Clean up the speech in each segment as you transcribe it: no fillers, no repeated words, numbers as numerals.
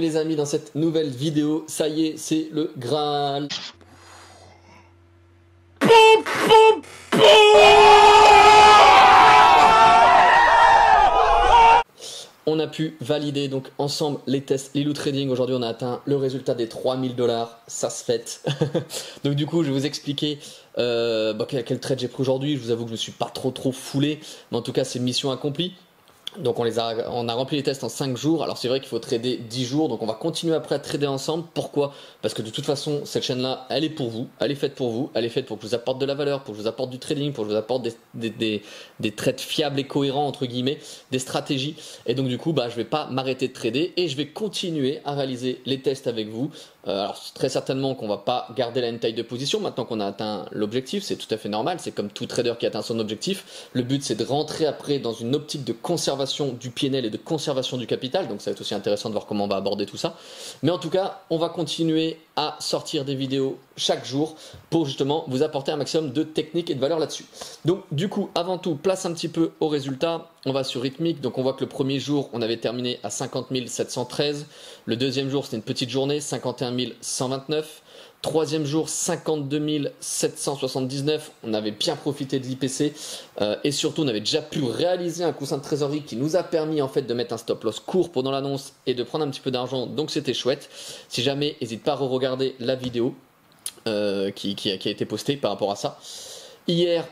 Bienvenue les amis dans cette nouvelle vidéo, ça y est, c'est le Graal. On a pu valider donc ensemble les tests Lilou Trading. Aujourd'hui on a atteint le résultat des 3000 $, ça se fête. Donc du coup je vais vous expliquer quel trade j'ai pris aujourd'hui. Je vous avoue que je me suis pas trop foulé, mais en tout cas c'est mission accomplie. Donc on a rempli les tests en 5 jours. Alors c'est vrai qu'il faut trader 10 jours, donc on va continuer après à trader ensemble. Pourquoi? Parce que de toute façon cette chaîne là elle est pour vous, elle est faite pour vous, elle est faite pour que je vous apporte de la valeur, pour que je vous apporte du trading, pour que je vous apporte des trades fiables et cohérents entre guillemets, des stratégies. Et donc du coup je vais pas m'arrêter de trader et je vais continuer à réaliser les tests avec vous. Alors très certainement qu'on va pas garder la même taille de position maintenant qu'on a atteint l'objectif, c'est tout à fait normal, c'est comme tout trader qui atteint son objectif. Le but c'est de rentrer après dans une optique de conservation du PNL et de conservation du capital, donc ça va être aussi intéressant de voir comment on va aborder tout ça. Mais en tout cas on va continuer à sortir des vidéos chaque jour pour justement vous apporter un maximum de techniques et de valeur là-dessus. Donc du coup avant tout place un petit peu au résultat. On va sur Rythmique, donc on voit que le premier jour on avait terminé à 50 713, le deuxième jour c'était une petite journée 51 129, troisième jour 52 779, on avait bien profité de l'IPC et surtout on avait déjà pu réaliser un coussin de trésorerie qui nous a permis en fait de mettre un stop loss court pendant l'annonce et de prendre un petit peu d'argent, donc c'était chouette. Si jamais, n'hésite pas à re-regarder la vidéo qui a été postée par rapport à ça. Hier,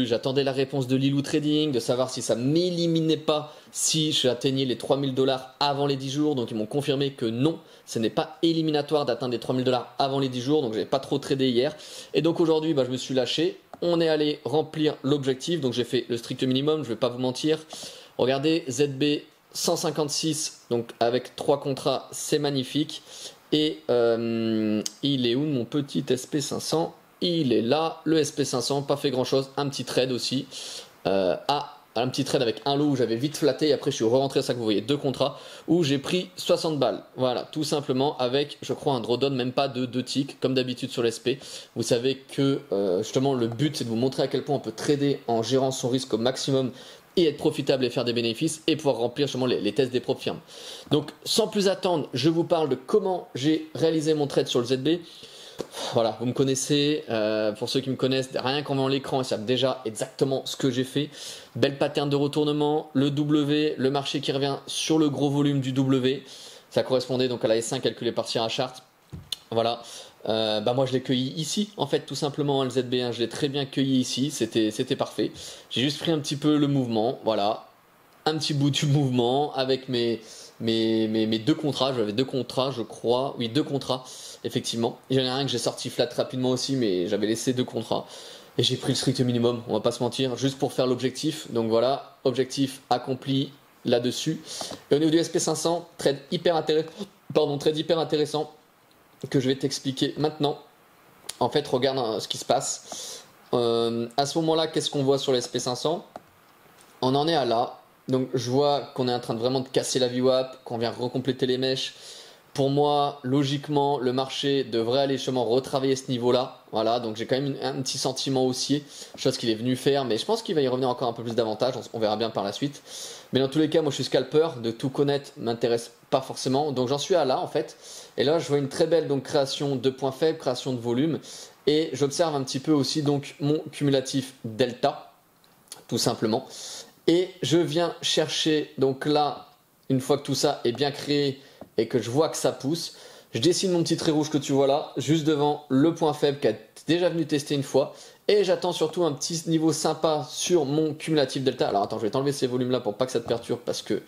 j'attendais la réponse de Lilou Trading, de savoir si ça m'éliminait pas si j'atteignais les 3000 $ avant les 10 jours. Donc ils m'ont confirmé que non, ce n'est pas éliminatoire d'atteindre les 3000 $ avant les 10 jours. Donc j'avais pas trop tradé hier. Et donc aujourd'hui, je me suis lâché. On est allé remplir l'objectif. Donc j'ai fait le strict minimum, je vais pas vous mentir. Regardez, ZB 156, donc avec 3 contrats, c'est magnifique. Et il est où mon petit SP500? Il est là, le SP500, pas fait grand chose, un petit trade aussi, un petit trade avec un lot où j'avais vite flatté et après je suis rentré, ça que vous voyez, 2 contrats où j'ai pris 60 balles, voilà, tout simplement avec, je crois, un drawdown même pas de 2 ticks, comme d'habitude sur l'SP. Vous savez que justement le but c'est de vous montrer à quel point on peut trader en gérant son risque au maximum et être profitable et faire des bénéfices et pouvoir remplir justement les tests des propres firmes. Donc sans plus attendre, je vous parle de comment j'ai réalisé mon trade sur le ZB. Voilà, vous me connaissez, pour ceux qui me connaissent, rien qu'en voyant l'écran, ils savent déjà exactement ce que j'ai fait. Belle pattern de retournement, le W, le marché qui revient sur le gros volume du W. Ça correspondait donc à la S1 calculée par tir à charte. Voilà, moi je l'ai cueilli ici, en fait, tout simplement, le ZB1, je l'ai très bien cueilli ici, c'était parfait. J'ai juste pris un petit peu le mouvement, voilà, un petit bout du mouvement avec mes 2 contrats. J'avais 2 contrats, je crois, oui, 2 contrats. Effectivement, il y en a un que j'ai sorti flat rapidement aussi, mais j'avais laissé 2 contrats et j'ai pris le strict minimum, on va pas se mentir, juste pour faire l'objectif. Donc voilà, objectif accompli là-dessus. Et au niveau du SP500, trade hyper intéressant que je vais t'expliquer maintenant. En fait, regarde ce qui se passe. À ce moment-là, qu'est-ce qu'on voit sur le SP500? On en est à là. Donc je vois qu'on est en train de vraiment de casser la VWAP, qu'on vient recompléter les mèches. Pour moi, logiquement, le marché devrait aller justement retravailler ce niveau-là. Voilà, donc j'ai quand même un petit sentiment haussier, chose qu'il est venu faire, mais je pense qu'il va y revenir encore un peu plus davantage, on verra bien par la suite. Mais dans tous les cas, moi je suis scalper, de tout connaître m'intéresse pas forcément, donc j'en suis à là en fait. Et là, je vois une très belle donc création de points faibles, création de volume, et j'observe un petit peu aussi donc mon cumulatif delta, tout simplement. Et je viens chercher, donc là, une fois que tout ça est bien créé, et que je vois que ça pousse, je dessine mon petit trait rouge que tu vois là, juste devant le point faible qui a déjà venu tester une fois, et j'attends surtout un petit niveau sympa sur mon cumulatif delta. Alors attends, je vais t'enlever ces volumes là pour pas que ça te perturbe parce que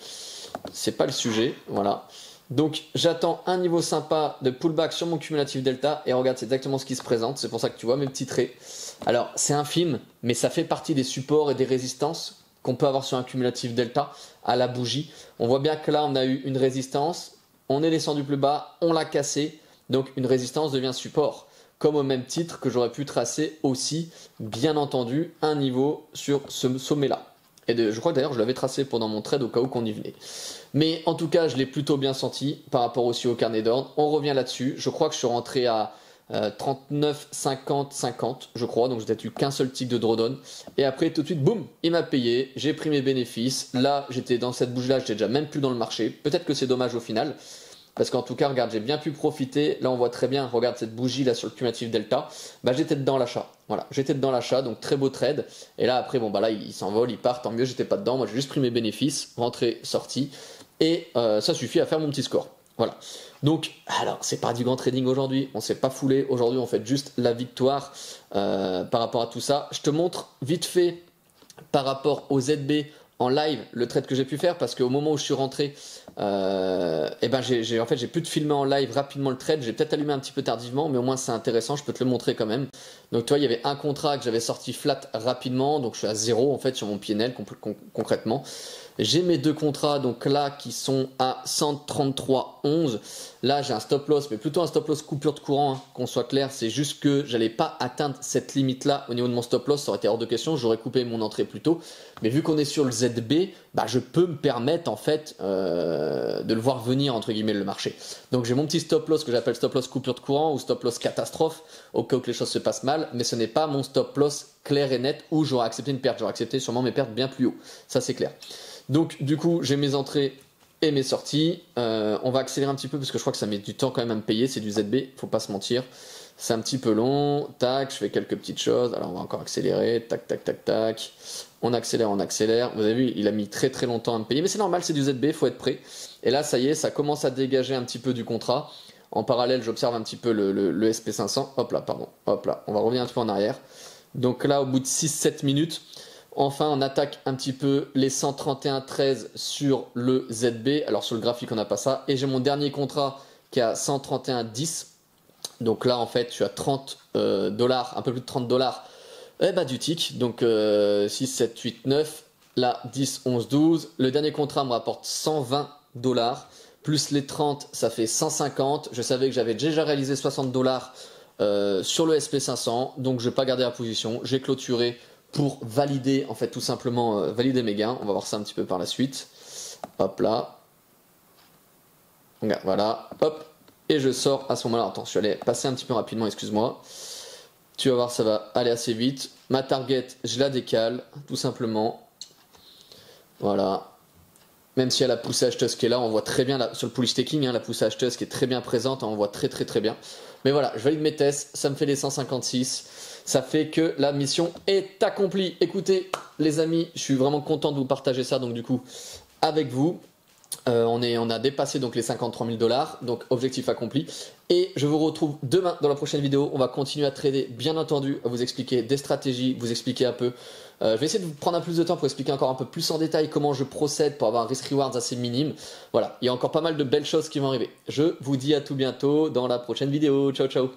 c'est pas le sujet, voilà. Donc j'attends un niveau sympa de pullback sur mon cumulatif delta, et regarde, c'est exactement ce qui se présente, c'est pour ça que tu vois mes petits traits. Alors c'est infime, mais ça fait partie des supports et des résistances qu'on peut avoir sur un cumulatif delta à la bougie. On voit bien que là on a eu une résistance, on est descendu plus bas, on l'a cassé, donc une résistance devient support, comme au même titre que j'aurais pu tracer aussi, bien entendu, un niveau sur ce sommet-là. Et je crois que d'ailleurs je l'avais tracé pendant mon trade au cas où qu'on y venait. Mais en tout cas, je l'ai plutôt bien senti par rapport aussi au carnet d'ordre. On revient là-dessus, je crois que je suis rentré à 39, 50, 50, je crois, donc j'ai peut-être eu qu'un seul tick de drawdown. Et après, tout de suite, boum, il m'a payé, j'ai pris mes bénéfices. Là, j'étais dans cette bougie-là, j'étais déjà même plus dans le marché. Peut-être que c'est dommage au final. parce qu'en tout cas, regarde, j'ai bien pu profiter. Là, on voit très bien, regarde cette bougie là sur le cumulatif delta. Bah, j'étais dedans l'achat. Voilà, j'étais dedans l'achat, donc très beau trade. Et là, après, bon, bah là, il s'envole, il part, tant mieux, j'étais pas dedans. Moi, j'ai juste pris mes bénéfices, rentré, sorti. Et ça suffit à faire mon petit score. Voilà. Donc, alors, c'est pas du grand trading aujourd'hui. On s'est pas foulé. Aujourd'hui, on fait juste la victoire par rapport à tout ça. Je te montre vite fait par rapport au ZB en live le trade que j'ai pu faire, parce qu'au moment où je suis rentré, et ben j'ai pu te filmer en live rapidement le trade. J'ai peut-être allumé un petit peu tardivement, mais au moins c'est intéressant, je peux te le montrer quand même. Donc toi, il y avait un contrat que j'avais sorti flat rapidement, donc je suis à 0 en fait sur mon PNL concrètement. J'ai mes deux contrats donc là qui sont à 133,11. Là j'ai un stop loss, mais plutôt un stop loss coupure de courant, hein, qu'on soit clair. C'est juste que j'allais pas atteindre cette limite là au niveau de mon stop loss, ça aurait été hors de question, j'aurais coupé mon entrée plus tôt. Mais vu qu'on est sur le ZB, bah, je peux me permettre en fait de le voir venir entre guillemets le marché. Donc j'ai mon petit stop loss que j'appelle stop loss coupure de courant ou stop loss catastrophe au cas où que les choses se passent mal, mais ce n'est pas mon stop loss clair et net où j'aurais accepté une perte. J'aurais accepté sûrement mes pertes bien plus haut, ça c'est clair. Donc du coup j'ai mes entrées et mes sorties. On va accélérer un petit peu parce que je crois que ça met du temps quand même à me payer, c'est du ZB, faut pas se mentir. C'est un petit peu long, tac, je fais quelques petites choses, alors on va encore accélérer, tac, tac, tac, tac, on accélère, vous avez vu, il a mis très très longtemps à me payer, mais c'est normal, c'est du ZB, il faut être prêt. Et là, ça y est, ça commence à dégager un petit peu du contrat. En parallèle, j'observe un petit peu le SP500, hop là, pardon, hop là, on va revenir un petit peu en arrière. Donc là, au bout de 6-7 minutes, enfin, on attaque un petit peu les 131,13 sur le ZB, alors sur le graphique, on n'a pas ça, et j'ai mon dernier contrat qui est à 131,10. Donc là, en fait, je suis à 30 dollars, un peu plus de 30 dollars du tick. Donc 6, 7, 8, 9. Là, 10, 11, 12. Le dernier contrat me rapporte 120 dollars. Plus les 30, ça fait 150. Je savais que j'avais déjà réalisé 60 dollars sur le SP500. Donc je ne vais pas garder la position. J'ai clôturé pour valider, en fait, tout simplement, valider mes gains. On va voir ça un petit peu par la suite. Hop là. Regarde, voilà. Hop. Et je sors à ce moment-là. Attends, je suis allé passer un petit peu rapidement, excuse-moi. Tu vas voir, ça va aller assez vite. Ma target, je la décale, tout simplement. Voilà. Même si elle a la poussée acheteuse qui est là, on voit très bien sur le pulley staking, hein, la poussée acheteuse qui est très bien présente, on voit très très très bien. Mais voilà, je valide mes tests, ça me fait les 156. Ça fait que la mission est accomplie. Écoutez, les amis, je suis vraiment content de vous partager ça, donc du coup, avec vous. On a dépassé donc les 53 000 dollars, donc objectif accompli. Et je vous retrouve demain dans la prochaine vidéo. On va continuer à trader, bien entendu, à vous expliquer des stratégies, vous expliquer un peu. Je vais essayer de vous prendre un peu plus de temps pour expliquer encore un peu plus en détail comment je procède pour avoir un risk rewards assez minime. Voilà, il y a encore pas mal de belles choses qui vont arriver. Je vous dis à tout bientôt dans la prochaine vidéo. Ciao, ciao.